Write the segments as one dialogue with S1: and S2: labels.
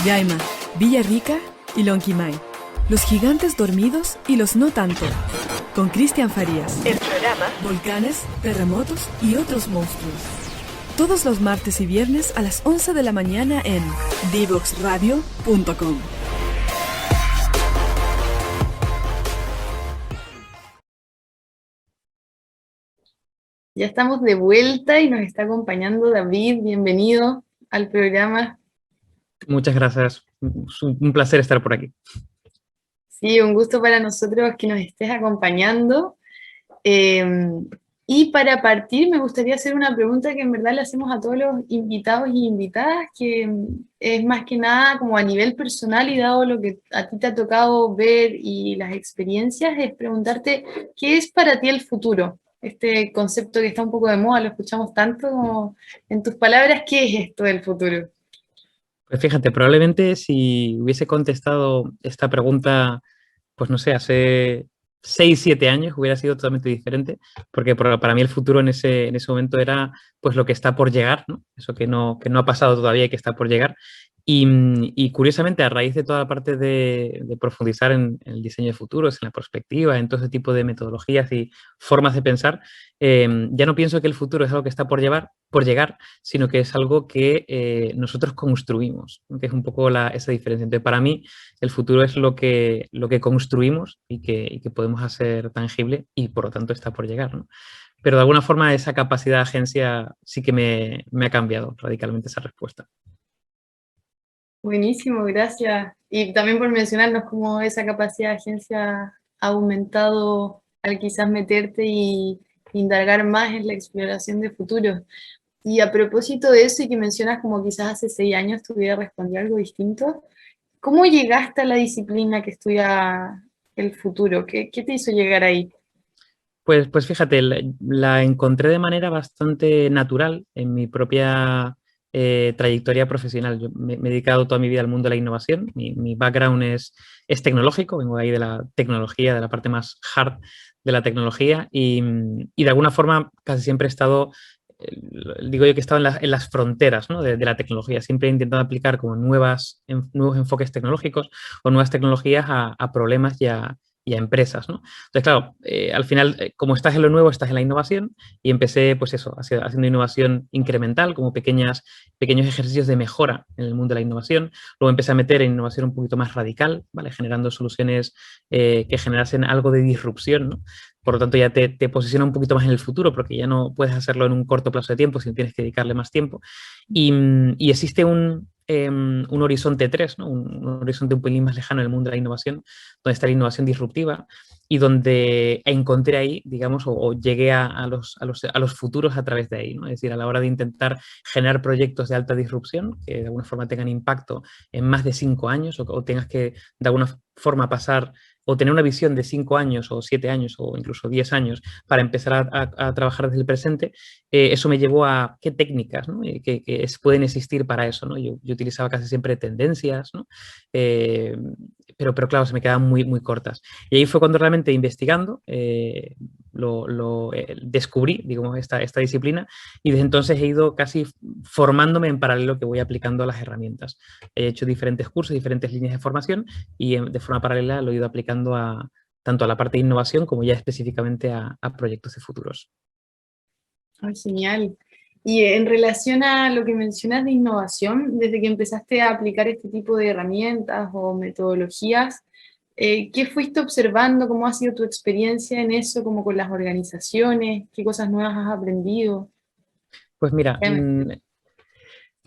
S1: Yaima, Villarrica y Lonquimay. Los gigantes dormidos y los no tanto. Con Cristian Farías. El programa Volcanes, terremotos y otros monstruos. Todos los martes y viernes a las 11 de la mañana en divoxradio.com.
S2: Ya estamos de vuelta y nos está acompañando David. Bienvenido al programa.
S3: Muchas gracias. Es un placer estar por aquí.
S2: Sí, un gusto para nosotros que nos estés acompañando. Y para partir, me gustaría hacer una pregunta que en verdad le hacemos a todos los invitados y invitadas, que es más que nada como a nivel personal y dado lo que a ti te ha tocado ver y las experiencias, es preguntarte, ¿qué es para ti el futuro? Este concepto que está un poco de moda, lo escuchamos tanto, como, en tus palabras, ¿qué es esto del futuro?
S3: Pues fíjate, probablemente si hubiese contestado esta pregunta, pues no sé, hace 6, 7 años hubiera sido totalmente diferente, porque para mí el futuro en ese momento era pues lo que está por llegar, ¿no? Eso que no ha pasado todavía y que está por llegar. Y curiosamente, a raíz de toda la parte de profundizar en el diseño de futuros, en la perspectiva, en todo ese tipo de metodologías y formas de pensar, ya no pienso que el futuro es algo que está por llegar, sino que es algo que nosotros construimos, que es un poco esa diferencia. Entonces, para mí, el futuro es lo que construimos y que podemos hacer tangible y, por lo tanto, está por llegar, ¿no? Pero, de alguna forma, esa capacidad de agencia sí que me ha cambiado radicalmente esa respuesta.
S2: Buenísimo, gracias. Y también por mencionarnos cómo esa capacidad de agencia ha aumentado al quizás meterte y indagar más en la exploración de futuros. Y a propósito de eso, y que mencionas como quizás hace 6 años te hubiera respondido algo distinto, ¿cómo llegaste a la disciplina que estudia el futuro? ¿Qué te hizo llegar ahí?
S3: Pues fíjate, la encontré de manera bastante natural en mi propia trayectoria profesional. Yo me he dedicado toda mi vida al mundo de la innovación. Mi background es tecnológico, vengo ahí de la tecnología, de la parte más hard de la tecnología y de alguna forma casi siempre he estado, digo yo que he estado en las fronteras, ¿no? de la tecnología. Siempre he intentado aplicar como nuevos enfoques tecnológicos o nuevas tecnologías a problemas y a empresas, ¿no? Entonces, claro, al final, como estás en lo nuevo, estás en la innovación y empecé, pues eso, haciendo innovación incremental, como pequeños ejercicios de mejora en el mundo de la innovación. Luego empecé a meter en innovación un poquito más radical, ¿vale? Generando soluciones que generasen algo de disrupción, ¿no? Por lo tanto, ya te posiciona un poquito más en el futuro, porque ya no puedes hacerlo en un corto plazo de tiempo, sino tienes que dedicarle más tiempo. Y existe un horizonte 3, ¿no? Un horizonte un pelín más lejano en el mundo de la innovación, donde está la innovación disruptiva y donde encontré ahí, digamos, o llegué a los futuros a través de ahí, ¿no? Es decir, a la hora de intentar generar proyectos de alta disrupción que de alguna forma tengan impacto en más de 5 años o tengas que de alguna forma pasar o tener una visión de 5 años o 7 años o incluso 10 años para empezar a trabajar desde el presente, eso me llevó a qué técnicas, ¿no? Pueden existir para eso, ¿no? Yo utilizaba casi siempre tendencias, ¿no? Pero claro, se me quedaban muy, muy cortas. Y ahí fue cuando realmente investigando descubrí, digamos, esta disciplina y desde entonces he ido casi formándome en paralelo que voy aplicando a las herramientas. He hecho diferentes cursos, diferentes líneas de formación y de forma paralela lo he ido aplicando tanto a la parte de innovación como ya específicamente a proyectos de futuros.
S2: Ay, genial. Y en relación a lo que mencionas de innovación, desde que empezaste a aplicar este tipo de herramientas o metodologías, ¿qué fuiste observando? ¿Cómo ha sido tu experiencia en eso, como con las organizaciones? ¿Qué cosas nuevas has aprendido?
S3: Pues mira,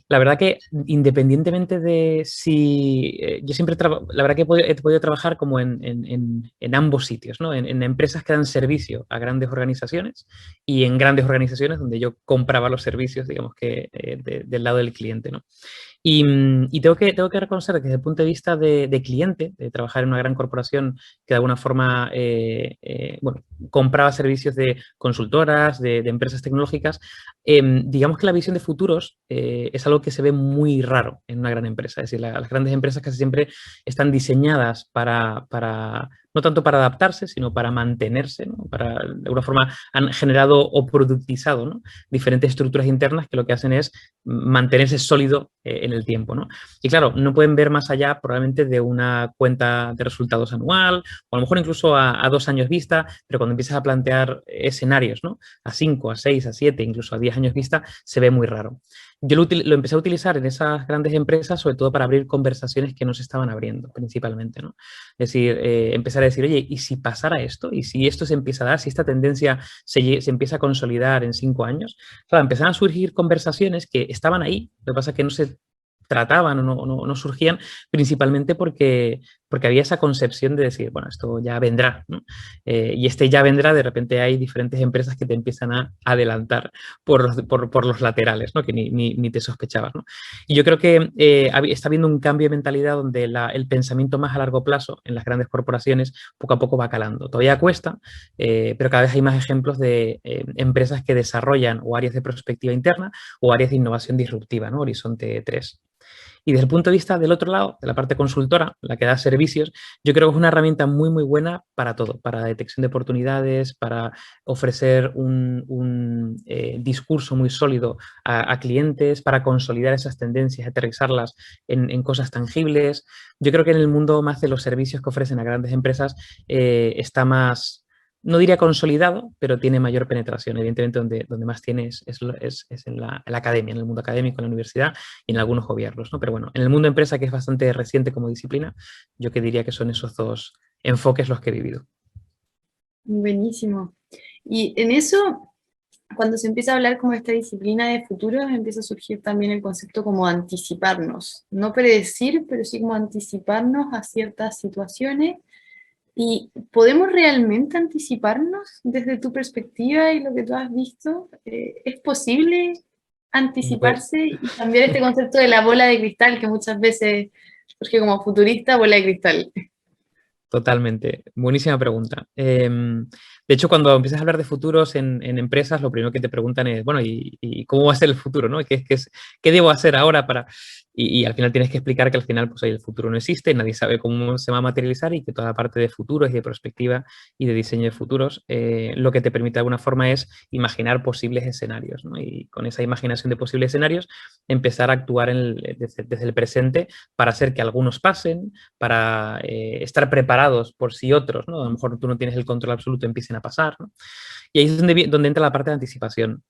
S3: la verdad que independientemente de si... yo siempre, la verdad que he podido trabajar como en ambos sitios, ¿no? En empresas que dan servicio a grandes organizaciones y en grandes organizaciones donde yo compraba los servicios, digamos que del lado del cliente, ¿no? Y tengo que reconocer que desde el punto de vista de cliente, de trabajar en una gran corporación que de alguna forma bueno, compraba servicios de consultoras, de empresas tecnológicas, digamos que la visión de futuros es algo que se ve muy raro en una gran empresa. Es decir, las grandes empresas casi siempre están diseñadas para no tanto para adaptarse, sino para mantenerse, ¿no? Para, de alguna forma han generado o productizado, ¿no? Diferentes estructuras internas que lo que hacen es mantenerse sólido en el tiempo, ¿no? Y claro, no pueden ver más allá probablemente de una cuenta de resultados anual o a lo mejor incluso a 2 años vista, pero cuando empiezas a plantear escenarios, ¿no? A 5, a 6, a 7, incluso a 10 años vista, se ve muy raro. Yo lo empecé a utilizar en esas grandes empresas, sobre todo para abrir conversaciones que no se estaban abriendo, principalmente, ¿no? Es decir, empezar a decir, oye, ¿y si pasara esto? ¿Y si esto se empieza a dar? ¿Si esta tendencia se empieza a consolidar en 5 años? Claro, empezaron a surgir conversaciones que estaban ahí, lo que pasa es que no se trataban o no surgían principalmente porque había esa concepción de decir, bueno, esto ya vendrá, ¿no? Y este ya vendrá, de repente hay diferentes empresas que te empiezan a adelantar por los laterales, ¿no? Que ni te sospechabas, ¿no? Y yo creo que está habiendo un cambio de mentalidad donde el pensamiento más a largo plazo en las grandes corporaciones poco a poco va calando. Todavía cuesta, pero cada vez hay más ejemplos de empresas que desarrollan o áreas de perspectiva interna o áreas de innovación disruptiva, ¿no? Horizonte 3. Y desde el punto de vista del otro lado, de la parte consultora, la que da servicios, yo creo que es una herramienta muy, muy buena para todo, para detección de oportunidades, para ofrecer un discurso muy sólido a clientes, para consolidar esas tendencias, aterrizarlas en cosas tangibles. Yo creo que en el mundo más de los servicios que ofrecen a grandes empresas está más, no diría consolidado, pero tiene mayor penetración. Evidentemente, donde más tiene es en la academia, en el mundo académico, en la universidad y en algunos gobiernos, ¿no? Pero bueno, en el mundo empresa, que es bastante reciente como disciplina, yo que diría que son esos dos enfoques los que he vivido.
S2: Buenísimo. Y en eso, cuando se empieza a hablar como esta disciplina de futuros, empieza a surgir también el concepto como anticiparnos. No predecir, pero sí como anticiparnos a ciertas situaciones. ¿Y podemos realmente anticiparnos desde tu perspectiva y lo que tú has visto? ¿Es posible
S3: Pues,
S2: anticiparse y cambiar este concepto de la bola de cristal que muchas veces surge como futurista, bola de cristal?
S3: totalmente. Buenísima pregunta. De hecho, cuando empiezas a hablar de futuros en empresas, lo primero que te preguntan es, bueno, ¿y cómo va a ser el futuro, ¿no? ¿Qué debo hacer ahora para...? Y al final tienes que explicar que al final, pues, oye, el futuro no existe, nadie sabe cómo se va a materializar y que toda la parte de futuros y de perspectiva y de diseño de futuros, lo que te permite de alguna forma es imaginar posibles escenarios, ¿no? Y con esa imaginación de posibles escenarios, empezar a actuar desde el presente para hacer que algunos pasen, para estar preparados por si otros, ¿no? A lo mejor tú no tienes el control absoluto, empiecen a pasar, ¿no? Y ahí es donde entra la parte de anticipación.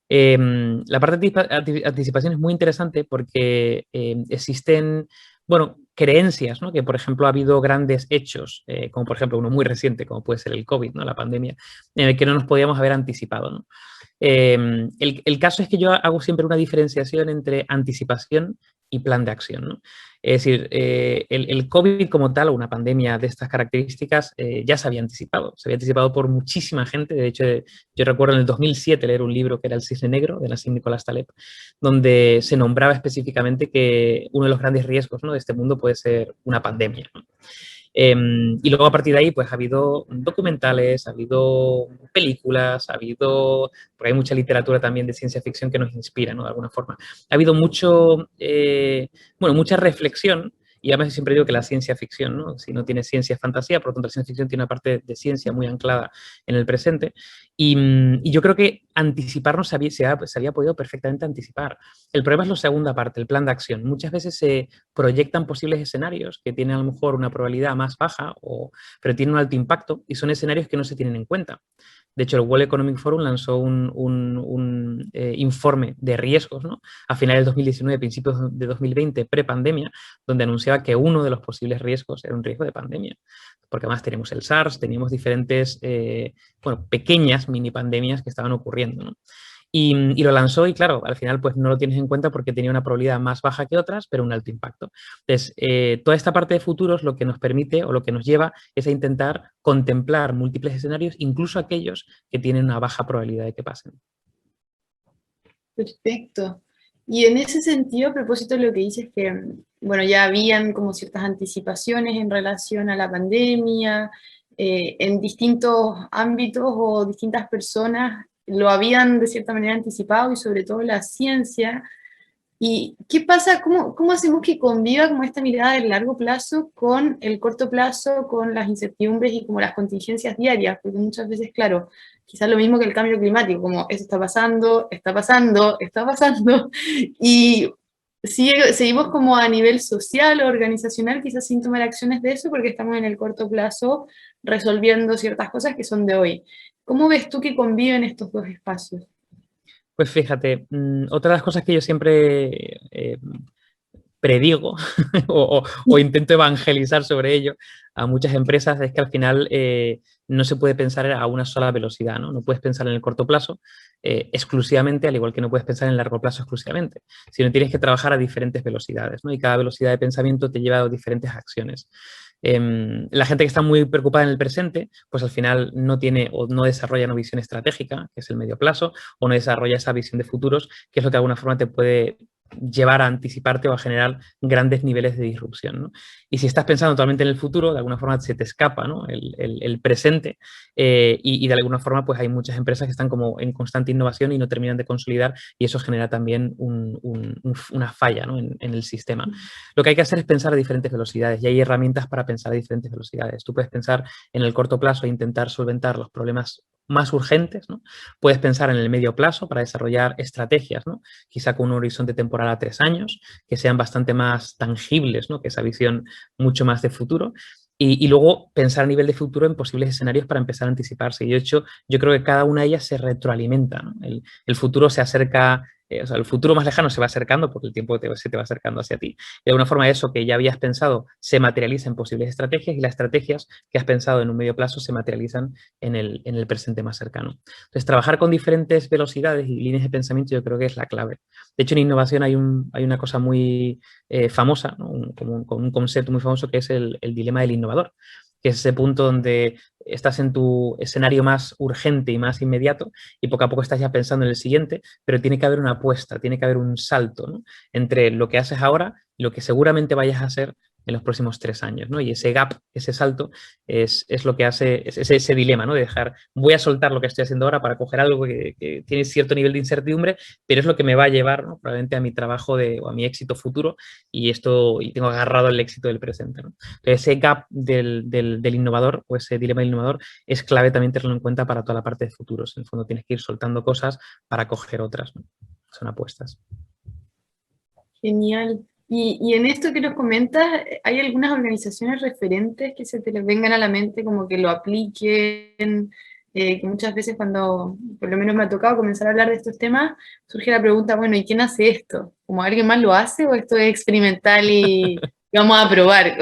S3: La parte de anticipación es muy interesante porque existen, bueno, creencias, ¿no? Que, por ejemplo, ha habido grandes hechos, como por ejemplo uno muy reciente, como puede ser el COVID, ¿no? La pandemia, en el que no nos podíamos haber anticipado, ¿no? El caso es que yo hago siempre una diferenciación entre anticipación y plan de acción, ¿no? Es decir, el COVID como tal, o una pandemia de estas características, ya se había anticipado por muchísima gente. De hecho, yo recuerdo en el 2007 leer un libro que era El Cisne Negro, de Nassim Nicolás Taleb, donde se nombraba específicamente que uno de los grandes riesgos, ¿no?, de este mundo puede ser una pandemia, ¿no? Y luego a partir de ahí, pues ha habido documentales, ha habido películas, porque hay mucha literatura también de ciencia ficción que nos inspira, ¿no? De alguna forma. Ha habido mucha reflexión, y además siempre digo que la ciencia ficción, ¿no? Si no tiene ciencia es fantasía, por lo tanto la ciencia ficción tiene una parte de ciencia muy anclada en el presente, y yo creo que anticiparnos se había podido perfectamente anticipar. El problema es la segunda parte, el plan de acción. Muchas veces se proyectan posibles escenarios que tienen a lo mejor una probabilidad más baja, pero tienen un alto impacto, y son escenarios que no se tienen en cuenta. De hecho, el World Economic Forum lanzó un informe de riesgos, ¿no?, a finales del 2019, principios de 2020, prepandemia, donde anunciaba que uno de los posibles riesgos era un riesgo de pandemia. Porque además tenemos el SARS, teníamos diferentes, pequeñas mini pandemias que estaban ocurriendo, ¿no? Y lo lanzó y claro, al final pues no lo tienes en cuenta porque tenía una probabilidad más baja que otras, pero un alto impacto. Entonces, toda esta parte de futuros lo que nos permite o lo que nos lleva es a intentar contemplar múltiples escenarios, incluso aquellos que tienen una baja probabilidad de que pasen.
S2: Perfecto. Y en ese sentido, a propósito de lo que dices, que bueno, ya habían como ciertas anticipaciones en relación a la pandemia, en distintos ámbitos o distintas personas lo habían de cierta manera anticipado y sobre todo la ciencia. ¿Y qué pasa? ¿Cómo hacemos que conviva como esta mirada del largo plazo con el corto plazo, con las incertidumbres y como las contingencias diarias? Porque muchas veces, claro, quizás lo mismo que el cambio climático, como eso está pasando, está pasando, está pasando, y seguimos como a nivel social o organizacional quizás sin tomar acciones de eso porque estamos en el corto plazo resolviendo ciertas cosas que son de hoy. ¿Cómo ves tú que conviven estos dos espacios?
S3: Pues fíjate, otra de las cosas que yo siempre predigo o intento evangelizar sobre ello a muchas empresas es que al final no se puede pensar a una sola velocidad, ¿no? No puedes pensar en el corto plazo exclusivamente, al igual que no puedes pensar en el largo plazo exclusivamente, sino tienes que trabajar a diferentes velocidades, ¿no? Y cada velocidad de pensamiento te lleva a diferentes acciones. La gente que está muy preocupada en el presente, pues al final no tiene o no desarrolla una visión estratégica, que es el medio plazo, o no desarrolla esa visión de futuros, que es lo que de alguna forma te puede llevar a anticiparte o a generar grandes niveles de disrupción, ¿no? Y si estás pensando totalmente en el futuro, de alguna forma se te escapa, ¿no? el presente y de alguna forma pues hay muchas empresas que están como en constante innovación y no terminan de consolidar y eso genera también una falla, ¿no? en el sistema. Lo que hay que hacer es pensar a diferentes velocidades y hay herramientas para pensar a diferentes velocidades. Tú puedes pensar en el corto plazo e intentar solventar los problemas más urgentes, ¿no? Puedes pensar en el medio plazo para desarrollar estrategias, ¿no? Quizá con un horizonte temporal a 3 años, que sean bastante más tangibles, ¿no? Que esa visión mucho más de futuro. Y luego pensar a nivel de futuro en posibles escenarios para empezar a anticiparse. Y de hecho, yo creo que cada una de ellas se retroalimenta, ¿no? El futuro se acerca, o sea, el futuro más lejano se va acercando porque el tiempo se te va acercando hacia ti. De alguna forma eso que ya habías pensado se materializa en posibles estrategias y las estrategias que has pensado en un medio plazo se materializan en el presente más cercano. Entonces, trabajar con diferentes velocidades y líneas de pensamiento yo creo que es la clave. De hecho, en innovación hay una cosa muy famosa, ¿no? Un concepto muy famoso que es el dilema del innovador, que es ese punto donde estás en tu escenario más urgente y más inmediato y poco a poco estás ya pensando en el siguiente, pero tiene que haber una apuesta, tiene que haber un salto, ¿no? Entre lo que haces ahora y lo que seguramente vayas a hacer en los próximos 3 años, ¿no? Y ese gap, ese salto, es lo que hace, es ese dilema, ¿no? De dejar, voy a soltar lo que estoy haciendo ahora para coger algo que tiene cierto nivel de incertidumbre, pero es lo que me va a llevar, ¿no? Probablemente a mi trabajo o a mi éxito futuro y tengo agarrado el éxito del presente, ¿no? Entonces, ese gap del innovador o ese dilema del innovador es clave también tenerlo en cuenta para toda la parte de futuros. En el fondo tienes que ir soltando cosas para coger otras, ¿no? Son apuestas.
S2: Genial. Y en esto que nos comentas, ¿hay algunas organizaciones referentes que se te les vengan a la mente como que lo apliquen? Que muchas veces cuando, por lo menos me ha tocado comenzar a hablar de estos temas, surge la pregunta, bueno, ¿y quién hace esto? ¿Como alguien más lo hace o esto es experimental y vamos a probar?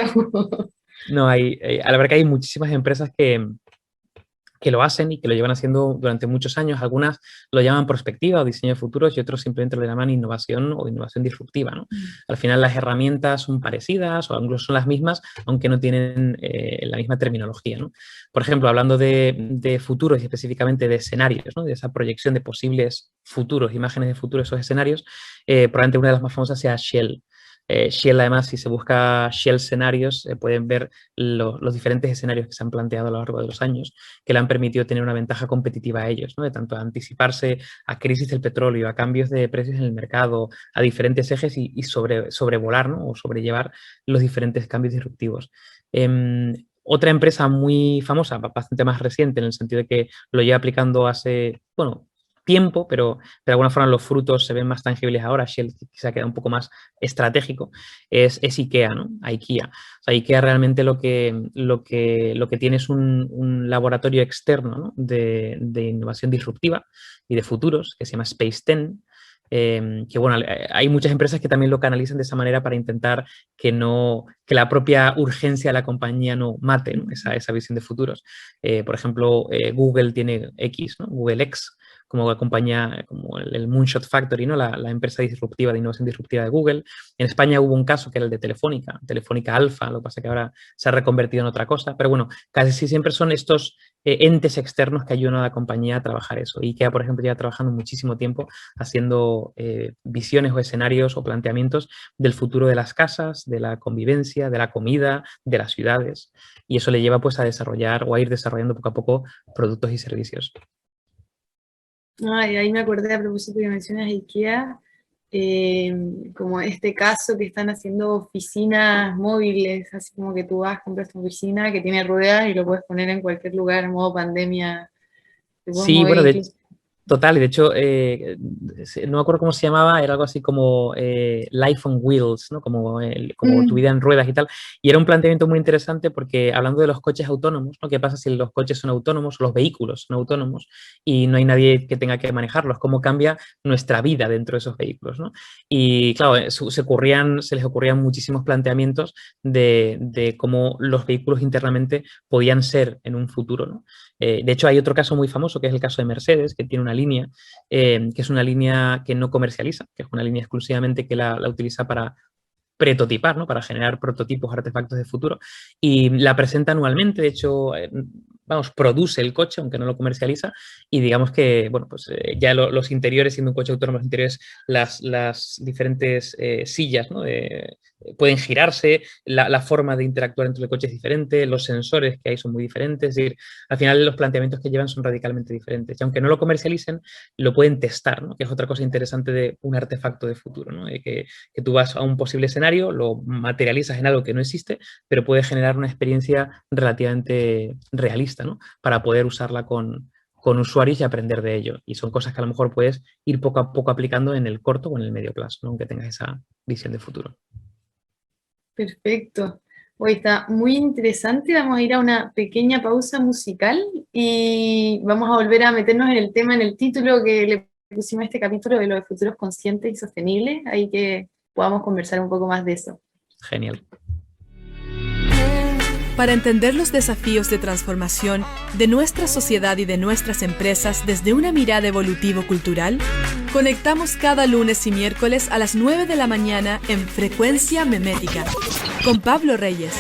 S3: No, a la verdad que hay muchísimas empresas que lo hacen y que lo llevan haciendo durante muchos años. Algunas lo llaman prospectiva o diseño de futuros y otros simplemente lo llaman innovación o innovación disruptiva, ¿no? Al final las herramientas son parecidas o incluso son las mismas, aunque no tienen la misma terminología, ¿no? Por ejemplo, hablando de futuros y específicamente de escenarios, ¿no? De esa proyección de posibles futuros, imágenes de futuros, esos escenarios, probablemente una de las más famosas sea Shell. Shell, además, si se busca Shell escenarios, pueden ver los diferentes escenarios que se han planteado a lo largo de los años, que le han permitido tener una ventaja competitiva a ellos, ¿no? De tanto anticiparse a crisis del petróleo, a cambios de precios en el mercado, a diferentes ejes y sobrevolar, ¿no? O sobrellevar los diferentes cambios disruptivos. Otra empresa muy famosa, bastante más reciente, en el sentido de que lo lleva aplicando hace, bueno, tiempo, pero de alguna forma los frutos se ven más tangibles ahora, Shell quizá queda un poco más estratégico, es IKEA, ¿no? IKEA. O sea, IKEA realmente lo que tiene es un laboratorio externo, ¿no? de innovación disruptiva y de futuros, que se llama Space 10, que bueno, hay muchas empresas que también lo canalizan de esa manera para intentar que la propia urgencia de la compañía no mate, ¿no? Esa visión de futuros. Por ejemplo, Google tiene X, ¿no? Google X, como la compañía, como el Moonshot Factory, ¿no? La empresa disruptiva, de innovación disruptiva de Google. En España hubo un caso que era el de Telefónica Alfa, lo que pasa es que ahora se ha reconvertido en otra cosa, pero bueno, casi siempre son estos entes externos que ayudan a la compañía a trabajar eso. IKEA, por ejemplo, lleva trabajando muchísimo tiempo haciendo visiones o escenarios o planteamientos del futuro de las casas, de la convivencia, de la comida, de las ciudades, y eso le lleva pues a desarrollar o a ir desarrollando poco a poco productos y servicios.
S2: Ay, ahí me acordé a propósito que mencionas IKEA, como este caso que están haciendo oficinas móviles, así como que tú vas, compras tu oficina que tiene ruedas y lo puedes poner en cualquier lugar, en modo pandemia, te puedes
S3: Sí,
S2: mover
S3: bueno,
S2: incluso.
S3: total, y de hecho, no me acuerdo cómo se llamaba, era algo así como Life on Wheels, ¿no? Como, como tu vida en ruedas y tal. Y era un planteamiento muy interesante porque hablando de los coches autónomos, ¿no? ¿Qué pasa si los coches son autónomos, los vehículos son autónomos y no hay nadie que tenga que manejarlos? ¿Cómo cambia nuestra vida dentro de esos vehículos, ¿no? Y claro, se les ocurrían muchísimos planteamientos de cómo los vehículos internamente podían ser en un futuro, ¿no? De hecho, hay otro caso muy famoso, que es el caso de Mercedes, que tiene una línea, que es una línea que no comercializa, que es una línea exclusivamente que la utiliza para prototipar, ¿no? Para generar prototipos, artefactos de futuro, y la presenta anualmente. De hecho, vamos, produce el coche, aunque no lo comercializa, y digamos que, bueno, pues ya los interiores, siendo un coche autónomo, los interiores, las diferentes sillas, ¿no? Pueden girarse, la forma de interactuar entre el coche es diferente, los sensores que hay son muy diferentes, es decir, al final los planteamientos que llevan son radicalmente diferentes, y aunque no lo comercialicen, lo pueden testar, ¿no? Que es otra cosa interesante de un artefacto de futuro, ¿no? Que tú vas a un posible escenario, lo materializas en algo que no existe, pero puede generar una experiencia relativamente realista, ¿no? Para poder usarla con usuarios y aprender de ello. Y son cosas que a lo mejor puedes ir poco a poco aplicando en el corto o en el medio plazo, ¿no? Aunque tengas esa visión de futuro.
S2: Perfecto. Hoy está muy interesante. Vamos a ir a una pequeña pausa musical y vamos a volver a meternos en el tema, en el título que le pusimos a este capítulo de lo de futuros conscientes y sostenibles, ahí que podamos conversar un poco más de eso.
S3: Genial.
S1: Para entender los desafíos de transformación de nuestra sociedad y de nuestras empresas desde una mirada evolutivo-cultural, conectamos cada lunes y miércoles a las 9 de la mañana en Frecuencia Memética con Pablo Reyes.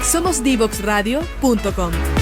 S1: Somos Divoxradio.com.